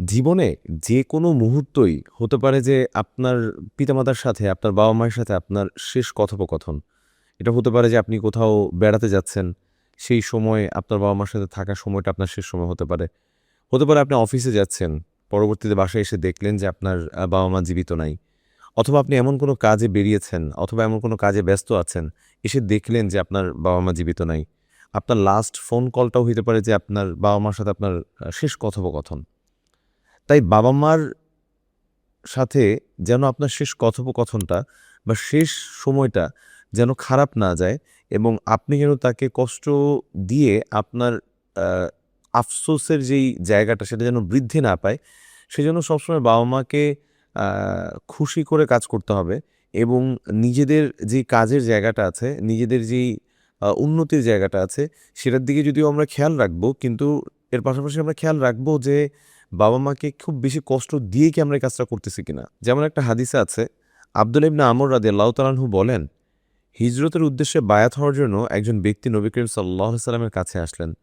জীবনে যে কোনো মুহূর্তই হতে পারে যে আপনার পিতামাতার সাথে, আপনার বাবা-মায়ের সাথে আপনার শেষ কথোপকথন। এটা হতে পারে যে আপনি কোথাও বেড়াতে যাচ্ছেন, সেই সময় আপনার বাবা-মার সাথে থাকার সময়টা আপনার শেষ সময় হতে পারে। হতে পারে আপনি অফিসে যাচ্ছেন, পরবর্তীতে বাসায় এসে দেখলেন যে আপনার বাবা-মা জীবিত নাই। অথবা আপনি এমন কোনো কাজে বেরিয়েছেন অথবা এমন কোনো কাজে ব্যস্ত আছেন, এসে দেখলেন যে আপনার বাবা-মা জীবিত নাই। আপনার লাস্ট ফোন কলটাও হইতে পারে যে আপনার বাবা-মার সাথে আপনার শেষ কথোপকথন। তাই বাবা-মার সাথে যেন আপনার শেষ কথোপকথনটা বা শেষ সময়টা যেন খারাপ না যায় এবং আপনি যেন তাকে কষ্ট দিয়ে আপনার আ আফসোসের যেই জায়গাটা সেটা যেন বৃদ্ধি না পায়, সেজন্য সবসময় বাবা-মাকে আ খুশি করে কাজ করতে হবে এবং নিজেদের যে কাজের জায়গাটা আছে, নিজেদের যেই উন্নতির জায়গাটা আছে, সেটার দিকে যদিও আমরা খেয়াল রাখবো, কিন্তু এর পাশাপাশি আমরা খেয়াল রাখবো যে বাবা-মাকে খুব বেশি কষ্ট দিয়ে কি আমরা এই কাজটা করতেছি কিনা? যেমন একটা হাদিসে আছে, আব্দুল্লাহ ইবনে আমর রাদিয়াল্লাহু তাআলা আনহু বলেন, হিজরতের উদ্দেশ্যে বায়াত হওয়ার জন্য একজন ব্যক্তি নবী করিম সাল্লাল্লাহু আলাইহি সাল্লামের কাছে আসলেন।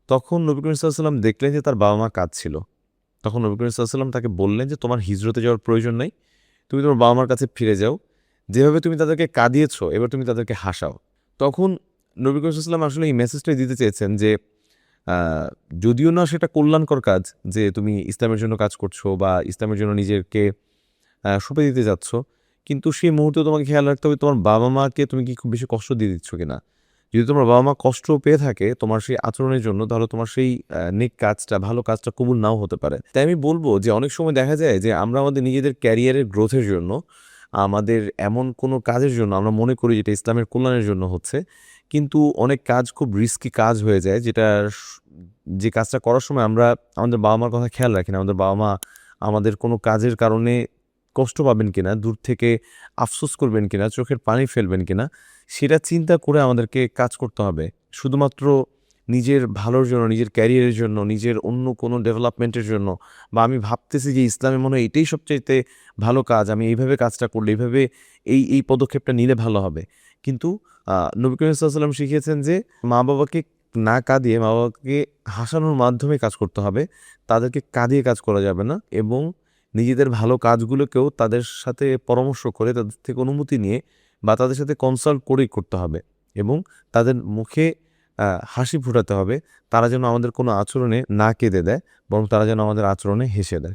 তখন নবী করিম সাল্লাল্লাহু আলাইহি সাল্লাম দেখলেন যে তার বাবা-মা কাঁদছিল। তখন নবী করিম সাল্লাল্লাহু আলাইহি সাল্লাম তাকে বললেন যে, "তোমার হিজরতে যাওয়ার প্রয়োজন নাই। তুমি তোমার বাবা-মার কাছে ফিরে যাও। যেভাবে তুমি তাদেরকে কাঁদিয়েছ, এবার তুমি তাদেরকে হাসাও।" তখন নবী করিম সাল্লাল্লাহু আলাইহি ওয়াসাল্লাম আসলে এই মেসেজটাই দিতে চেয়েছেন যে আ যদিও না সেটা কল্যাণকর কাজ যে তুমি ইসলামের জন্য কাজ করছো বা ইসলামের জন্য নিজেকে সঁপে দিতে যাচ্ছ। কিন্তু সেই মুহূর্তে তোমাকে খেয়াল রাখতে হবে তোমার বাবা-মাকে তুমি কি খুব বেশি কষ্ট দিয়ে দিচ্ছ কিনা? যদি তোমার বাবা-মা কষ্ট পেয়ে থাকে তোমার সেই আচরণের জন্য তাহলে তোমার সেই নেক কাজটা, ভালো কাজটা কবুল নাও হতে পারে। তাই আমি বলব যে অনেক সময় দেখা যায় যে আমরা আমাদের নিজেদের ক্যারিয়ারের গ্রোথের জন্য, আমাদের এমন কোনো কাজের জন্য আমরা মনে করি যেটা ইসলামের কল্যাণের জন্য হচ্ছে। কিন্তু অনেক কাজ খুব রিস্কি কাজ হয়ে যায় যেটা যে কাজটা করার সময় আমরা আমাদের বাবা-মার কথা খেয়াল রাখি না। আমাদের বাবা-মা আমাদের কোনো কাজের কারণে কষ্ট পাবেন কিনা, দূর থেকে আফসোস করবেন কিনা, চোখের পানি ফেলবেন কিনা, সেটা চিন্তা করে আমাদেরকে কাজ করতে হবে। শুধুমাত্র নিজের ভালোর জন্য, নিজের ক্যারিয়ারের জন্য, নিজের অন্য কোনো ডেভেলপমেন্টের জন্য বা আমি ভাবতেছি যে ইসলামে মনে হয় এটাই সবচাইতে ভালো কাজ। আমি এইভাবে কাজটা করলে, এইভাবে এই পদক্ষেপটা নিলে ভালো হবে। কিন্তু নবী করিম সাল্লাল্লাহু আলাইহি ওয়াসাল্লাম শিখিয়েছেন যে মা-বাবাকে না কাঁদিয়ে মা-বাবাকে হাসানোর মাধ্যমে কাজ করতে হবে। তাদেরকে কাঁদিয়ে কাজ করা যাবে না এবং নিজেদের ভালো কাজগুলোকেও তাদের সাথে পরামর্শ করে, তাদের থেকে অনুমতি নিয়ে বা তাদের সাথে কনসাল্ট করেই করতে হবে এবং তাদের মুখে হাসি ফোটাতে হবে। তারা যেন আমাদের কোনো আচরণে না কেঁদে দেয়, বরং তারা যেন আমাদের আচরণে হেসে দেয়।